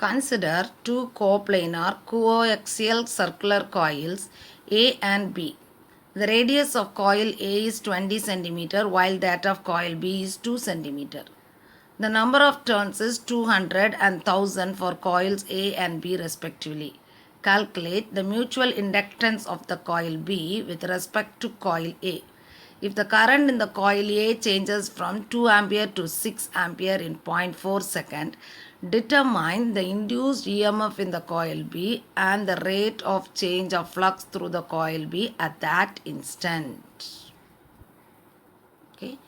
Consider two coplanar coaxial circular coils A and B. The radius of coil A is 20 cm while that of coil B is 2 cm. The number of turns is 200 and 1000 for coils A and B respectively. Calculate the mutual inductance of the coil B with respect to coil A. If the current in the coil A changes from 2 ampere to 6 ampere in 0.4 second, determine the induced EMF in the coil B and the rate of change of flux through the coil B at that instant. Okay.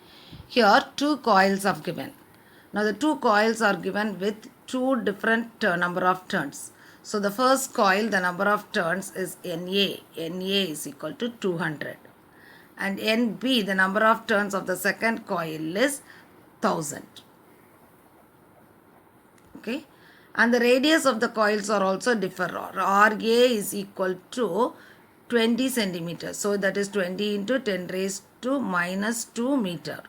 Here two coils are given. Now the two coils are given with two different number of turns. So the first coil, the number of turns is NA. NA is equal to 200. And NB, the number of turns of the second coil is 1000. Okay. And the radius of the coils are also different. RA is equal to 20 centimeters. So that is 20 into 10 raised to minus 2 meter.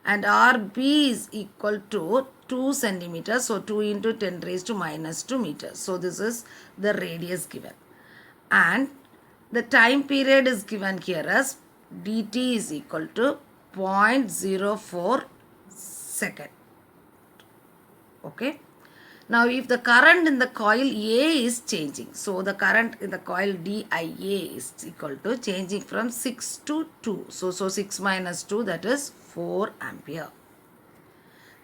And RB is equal to 2 centimeters. So 2 into 10 raised to minus 2 meters. So this is the radius given. And the time period is given here as dt is equal to 0.04 second. Okay. Now if the current in the coil A is changing, so the current in the coil DIA is equal to changing from 6 to 2. So 6 minus 2, that is 4 ampere.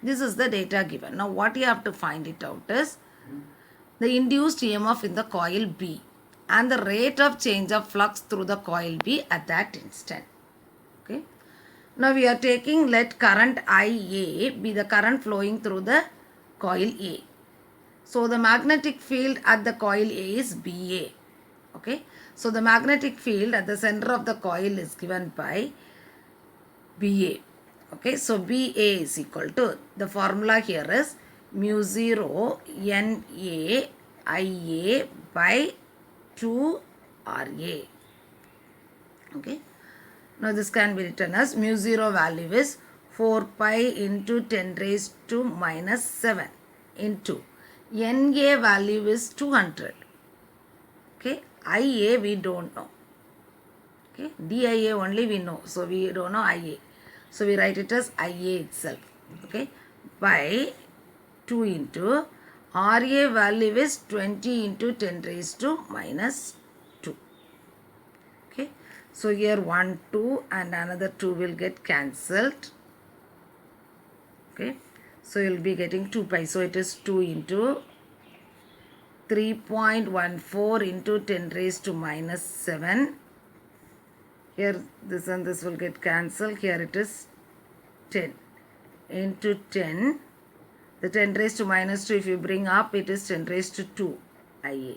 This is the data given. Now what you have to find it out is the induced EMF in the coil B and the rate of change of flux through the coil B at that instant. Okay. Now we are taking, let current IA be the current flowing through the coil A. So the magnetic field at the coil A is BA. Okay. So the magnetic field at the center of the coil is given by BA. Okay. So BA is equal to, the formula here is mu 0 NA IA by 2 RA. Okay. Now this can be written as mu 0 value is 4 pi into 10 raised to minus 7 into NA value is 200. Okay. IA we don't know. Okay. DIA only we know. So we don't know IA. So we write it as IA itself. Okay. By 2 into RA value is 20 into 10 raised to minus 2. Okay. So here 1, 2 and another 2 will get cancelled. Okay. So you will be getting 2 pi. So it is 2 into 3.14 into 10 raised to minus 7. Here this and this will get cancelled. Here it is 10 into 10. The 10 raised to minus 2, if you bring up, it is 10 raised to 2 IA.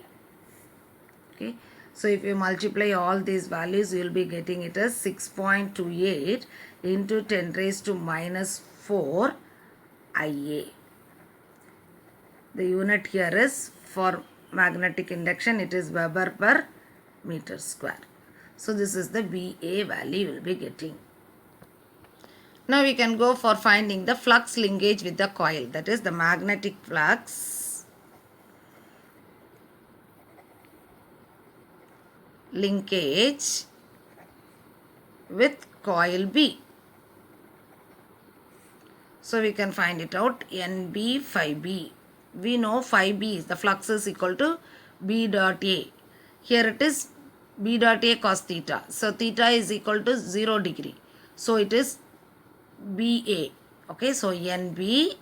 Okay. So if you multiply all these values, you will be getting it as 6.28 into 10 raised to minus 4 IA. The unit here is for magnetic induction, it is Weber per meter square. So this is the VA value you will be getting. Now we can go for finding the flux linkage with the coil, that is the magnetic flux linkage with coil B. So we can find it out, NB phi B. We know phi B is, the flux is equal to B dot A. Here it is B dot A cos theta. So theta is equal to 0 degree. So it is BA. Okay, so NB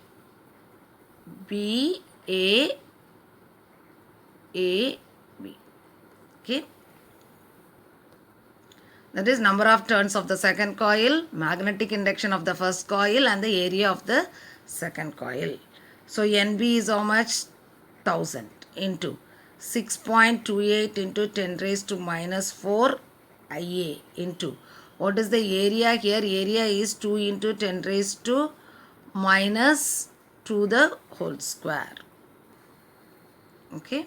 BA AB. Okay. That is number of turns of the second coil, magnetic induction of the first coil and the area of the second coil. So NB is how much? 1000 into 6.28 into 10 raised to minus 4 IA into, what is the area here? Area is 2 into 10 raised to minus 2 the whole square. Okay.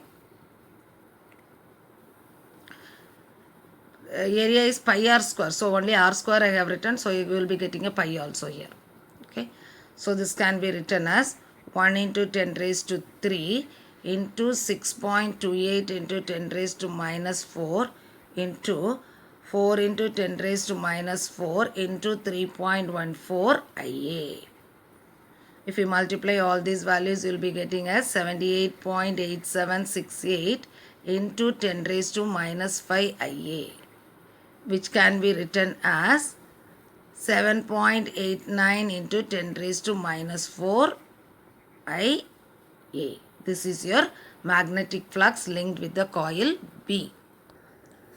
Area is pi r square. So only r square I have written. So you will be getting a pi also here. Okay. So this can be written as 1 into 10 raised to 3 into 6.28 into 10 raised to minus 4 into 4 into 10 raised to minus 4 into 3.14 IA. If you multiply all these values, you will be getting as 78.8768 into 10 raised to minus 5 IA, which can be written as 7.89 into 10 raised to minus 4 IA. This is your magnetic flux linked with the coil B.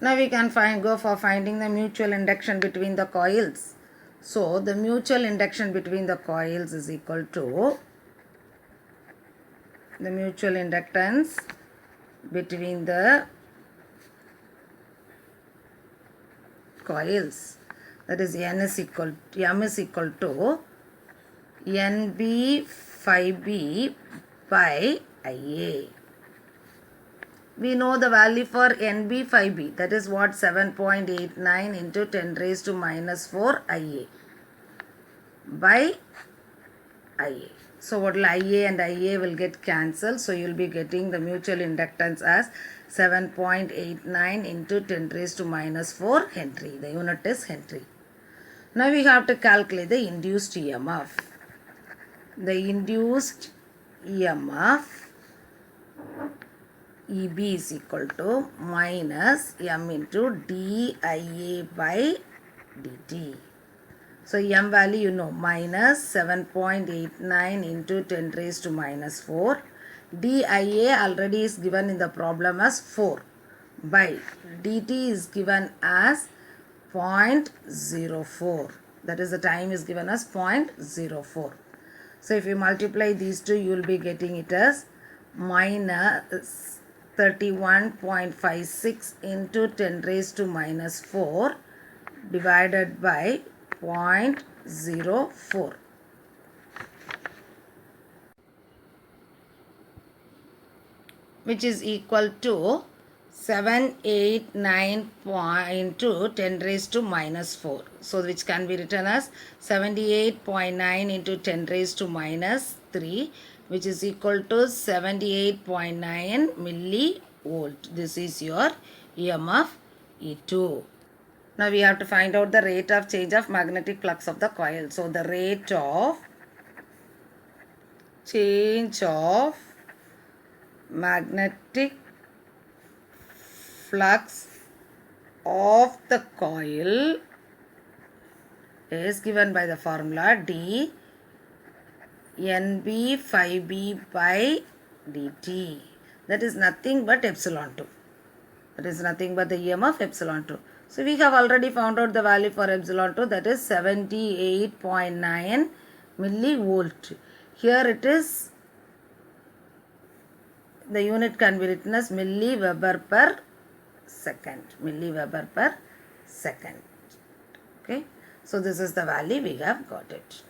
Now we can go for finding the mutual induction between the coils. So the mutual induction between the coils is equal to the mutual inductance between the coils, that is M is equal to NB phi B by IA. We know the value for NB phi B, that is what, 7.89 into 10 raised to minus 4 IA by IA. So what will IA and IA will get cancelled. So you will be getting the mutual inductance as 7.89 into 10 raised to minus 4 Henry. The unit is Henry. Now we have to calculate the induced EMF. The induced EMF EB is equal to minus M into DIA by dt. So M value you know, minus 7.89 into 10 raised to minus 4. DIA already is given in the problem as 4 by dt is given as 0.04. That is, the time is given as 0.04. So if you multiply these two, you will be getting it as minus 31.56 into 10 raised to minus 4 divided by 0.04, which is equal to 789 into 10 raised to minus 4. So which can be written as 78.9 into 10 raised to minus 3, which is equal to 78.9 millivolt. This is your EMF E2. Now we have to find out the rate of change of magnetic flux of the coil. So the rate of change of magnetic flux of the coil is given by the formula D NB phi B by dt. That is nothing but epsilon 2. That is nothing but the EMF epsilon 2. So we have already found out the value for epsilon 2, that is 78.9 millivolt. Here it is, the unit can be written as milliweber per second. Milliweber per second. Okay. So this is the value, we have got it.